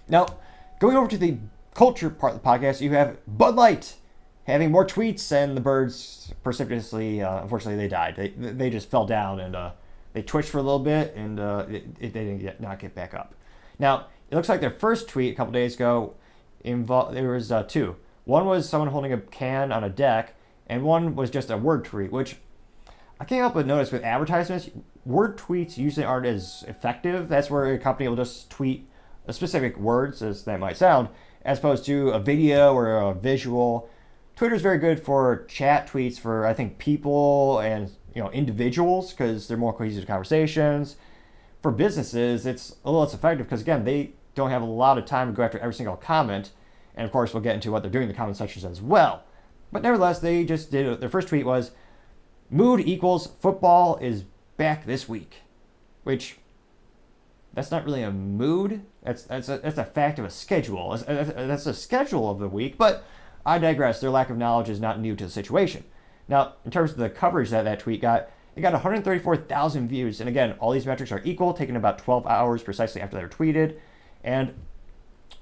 Now, going over to the culture part of the podcast, you have Bud Light having more tweets, and the birds precipitously, unfortunately, they died. They just fell down, and they twitched for a little bit, and they didn't not get back up. Now, it looks like their first tweet a couple days ago there was two. One was someone holding a can on a deck, and one was just a word tweet, which I can't help but notice with advertisements, word tweets usually aren't as effective. That's where a company will just tweet a specific words, as that might sound, as opposed to a video or a visual. Twitter's very good for chat tweets for, I think, people and individuals, because they're more cohesive conversations. For businesses, it's a little less effective because, again, they don't have a lot of time to go after every single comment. And, of course, we'll get into what they're doing in the comment sections as well. But nevertheless, they just did, their first tweet was, "Mood equals football is back this week," which that's not really a mood. That's a fact of a schedule. That's a schedule of the week. But I digress. Their lack of knowledge is not new to the situation. Now, in terms of the coverage that tweet got, it got 134,000 views. And again, all these metrics are equal, taking about 12 hours precisely after they were tweeted. And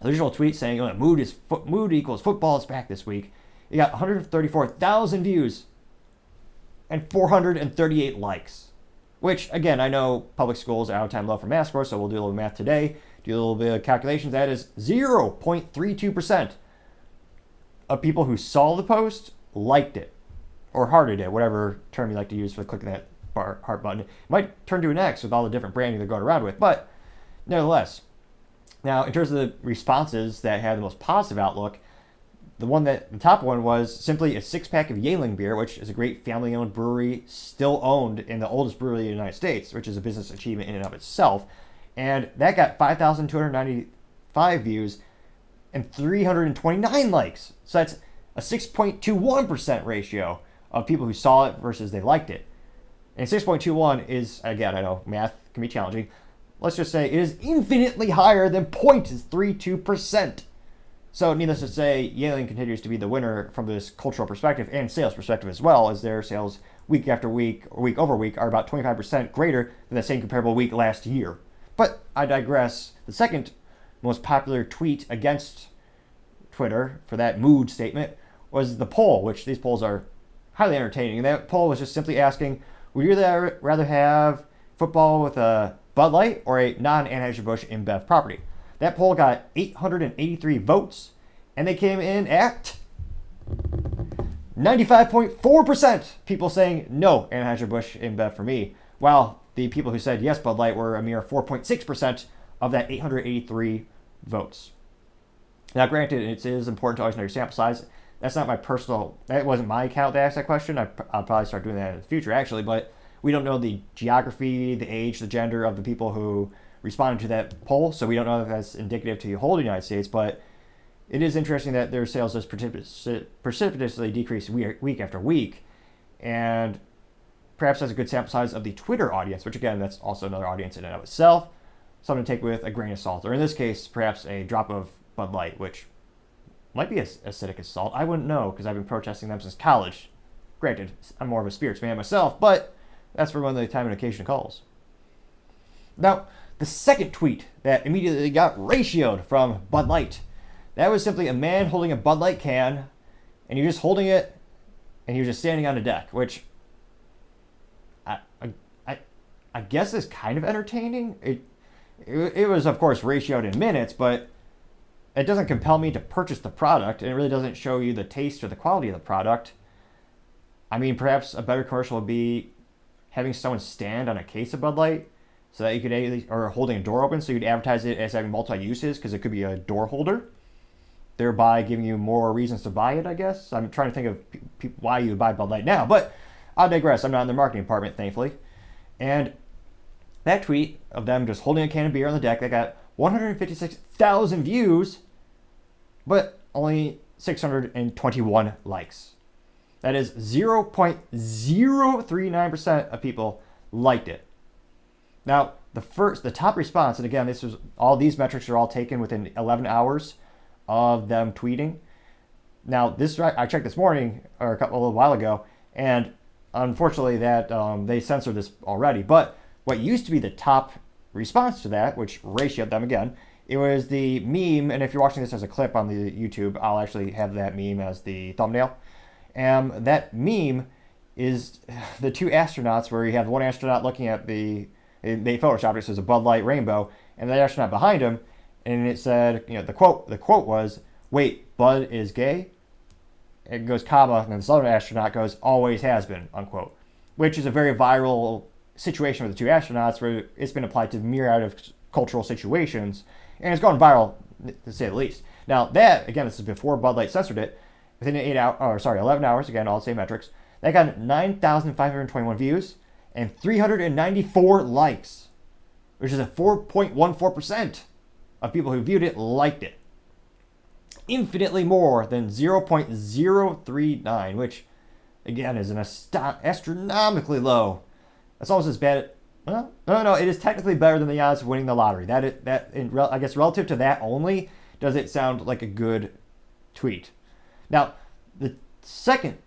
the original tweet saying mood equals football is back this week, it got 134,000 views and 438 likes. Which, again, I know public schools are out-of-time low for math scores, so we'll do a little math today, do a little bit of calculations. That is 0.32% of people who saw the post liked it, or hearted it, whatever term you like to use for clicking that heart button. It might turn to an X with all the different branding they're going around with, but nevertheless. Now, in terms of the responses that had the most positive outlook, the top one was simply a 6-pack of Yingling beer, which is a great family-owned brewery, still owned in the oldest brewery in the United States, which is a business achievement in and of itself. And that got 5,295 views and 329 likes. So that's a 6.21% ratio of people who saw it versus they liked it. And 6.21 is, again, I know math can be challenging. Let's just say it is infinitely higher than 0.32%. So needless to say, Yingling continues to be the winner from this cultural perspective and sales perspective as well, as their sales week after week, or week over week, are about 25% greater than the same comparable week last year. But I digress. The second most popular tweet against Twitter for that mood statement was the poll, which these polls are highly entertaining. And that poll was just simply asking, would you rather have football with a Bud Light or a non-Anheuser-Busch InBev property? That poll got 883 votes, and they came in at 95.4% people saying no Anheuser-Busch InBev for me, while the people who said yes Bud Light were a mere 4.6% of that 883 votes. Now, granted, it is important to always know your sample size. That wasn't my account that asked that question. I'll probably start doing that in the future, actually, but we don't know the geography, the age, the gender of the people who responded to that poll, so we don't know if that's indicative to the whole United States, but it is interesting that their sales just precipitously decrease week after week, and perhaps that's a good sample size of the Twitter audience, which again, that's also another audience in and of itself, something to take with a grain of salt, or in this case, perhaps a drop of Bud Light, which might be as acidic as salt. I wouldn't know, because I've been protesting them since college. Granted, I'm more of a spirits man myself, but that's for when the time and occasion calls. Now, the second tweet that immediately got ratioed from Bud Light, that was simply a man holding a Bud Light can, and you're just holding it, and you're just standing on a deck, which I guess is kind of entertaining. It was, of course, ratioed in minutes, but it doesn't compel me to purchase the product, and it really doesn't show you the taste or the quality of the product. I mean, perhaps a better commercial would be having someone stand on a case of Bud Light, so that you could, or holding a door open, so you'd advertise it as having multi-uses, because it could be a door holder, thereby giving you more reasons to buy it, I guess. I'm trying to think of why you would buy Bud Light now, but I'll digress. I'm not in the marketing department, thankfully. And that tweet of them just holding a can of beer on the deck, that got 156,000 views, but only 621 likes. That is 0.039% of people liked it. Now, the top response, and again, all these metrics are all taken within 11 hours of them tweeting. Now, I checked this morning, or a little while ago, and unfortunately that they censored this already. But what used to be the top response to that, which ratioed them again, It was the meme, and if you're watching this as a clip on the YouTube, I'll actually have that meme as the thumbnail. And that meme is the two astronauts where you have one astronaut looking at they photoshopped it, so it's a Bud Light rainbow, and the astronaut behind him, and it said, the quote was, "Wait, Bud is gay?" It goes comma, and then this other astronaut goes, "Always has been," unquote, which is a very viral situation with the two astronauts where it's been applied to myriad of cultural situations, and it's gone viral, to say the least. Now that, again, this is before Bud Light censored it, within 11 hours, again, all the same metrics, that got 9,521 views and 394 likes, which is a 4.14% of people who viewed it liked it. Infinitely more than 0.039, which, again, is an astronomically low. That's almost as bad. Well, no, it is technically better than the odds of winning the lottery. I guess relative to that only, does it sound like a good tweet. Now, the second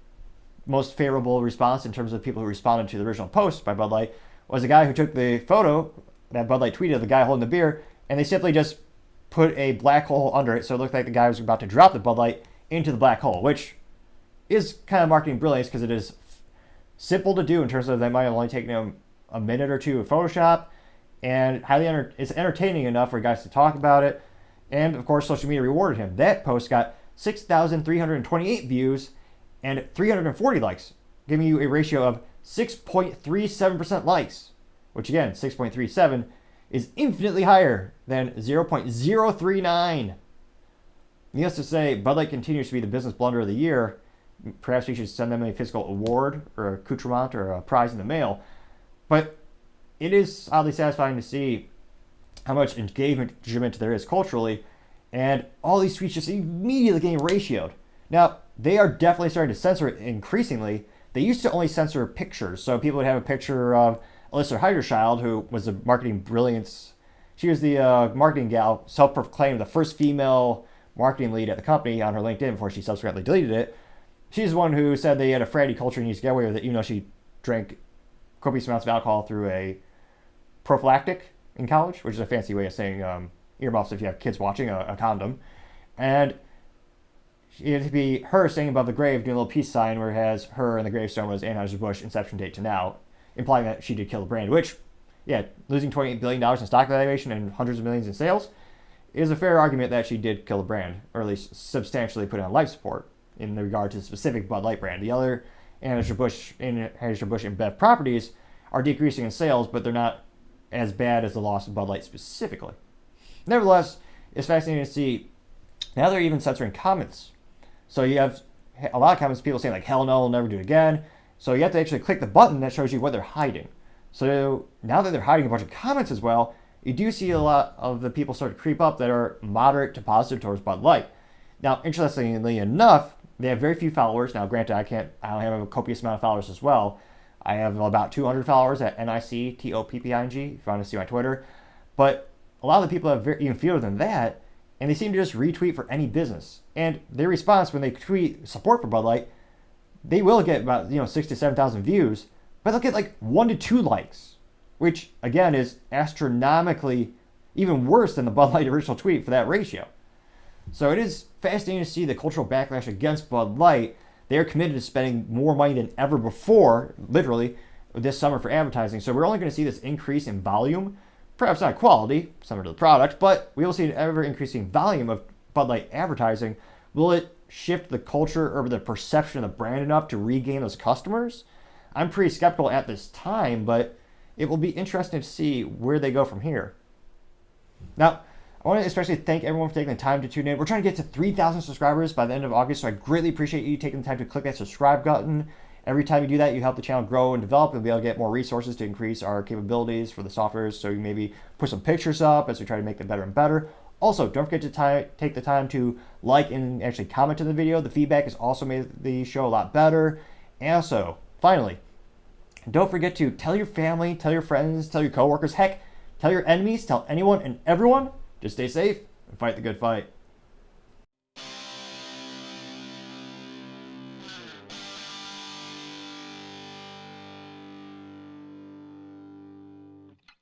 most favorable response in terms of people who responded to the original post by Bud Light was a guy who took the photo that Bud Light tweeted of the guy holding the beer, and they simply just put a black hole under it, so it looked like the guy was about to drop the Bud Light into the black hole, which is kind of marketing brilliance because it is simple to do in terms of they might have only taken them a minute or two of Photoshop, and it's entertaining enough for guys to talk about it, and of course social media rewarded him. That post got 6,328 views and 340 likes, giving you a ratio of 6.37% likes, which again, 6.37 is infinitely higher than 0.039. Needless to say, Bud Light continues to be the business blunder of the year. Perhaps we should send them a physical award or accoutrement or a prize in the mail. But it is oddly satisfying to see how much engagement there is culturally, and all these tweets just immediately getting ratioed. Now, they are definitely starting to censor it increasingly. They used to only censor pictures, so people would have a picture of Alyssa Heiderchild, who was a marketing brilliance. She was the marketing gal, self-proclaimed the first female marketing lead at the company on her LinkedIn before she subsequently deleted it. She's the one who said they had a fratty culture and used to get away with it, even though she drank copious amounts of alcohol through a prophylactic in college, which is a fancy way of saying earmuffs if you have kids watching, a condom. And it'd be her standing above the grave doing a little peace sign where it has her and the gravestone was Anheuser-Busch inception date to now, implying that she did kill the brand, which, yeah, losing $28 billion in stock valuation and hundreds of millions in sales is a fair argument that she did kill the brand, or at least substantially put it on life support in regard to the specific Bud Light brand. The other Anheuser-Busch and Bev properties are decreasing in sales, but they're not as bad as the loss of Bud Light specifically. Nevertheless, it's fascinating to see now they're even censoring comments. So you have a lot of comments, people saying like, "Hell no, we'll never do it again." So you have to actually click the button that shows you what they're hiding. So now that they're hiding a bunch of comments as well, you do see a lot of the people start to creep up that are moderate to positive towards Bud Light. Now, interestingly enough, they have very few followers. Now, granted, I don't have a copious amount of followers as well. I have about 200 followers at NICTOPPING, if you want to see my Twitter. But a lot of the people have even fewer than that, and they seem to just retweet for any business. And their response when they tweet support for Bud Light, they will get about 6,000 to 7,000 views, but they'll get like 1 to 2 likes, which again is astronomically even worse than the Bud Light original tweet for that ratio. So it is fascinating to see the cultural backlash against Bud Light. They are committed to spending more money than ever before, literally, this summer for advertising. So we're only going to see this increase in volume, perhaps not quality, similar to the product, but we will see an ever increasing volume of Bud Light advertising. Will it shift the culture or the perception of the brand enough to regain those customers? I'm pretty skeptical at this time, but it will be interesting to see where they go from here. Now, I want to especially thank everyone for taking the time to tune in. We're trying to get to 3,000 subscribers by the end of August, so I greatly appreciate you taking the time to click that subscribe button. Every time you do that, you help the channel grow and develop. You'll be able to get more resources to increase our capabilities for the softwares, so you maybe put some pictures up as we try to make them better and better. Also, don't forget to take the time to like and actually comment on the video. The feedback has also made the show a lot better. And also, finally, don't forget to tell your family, tell your friends, tell your coworkers, heck, tell your enemies, tell anyone and everyone. Just stay safe and fight the good fight.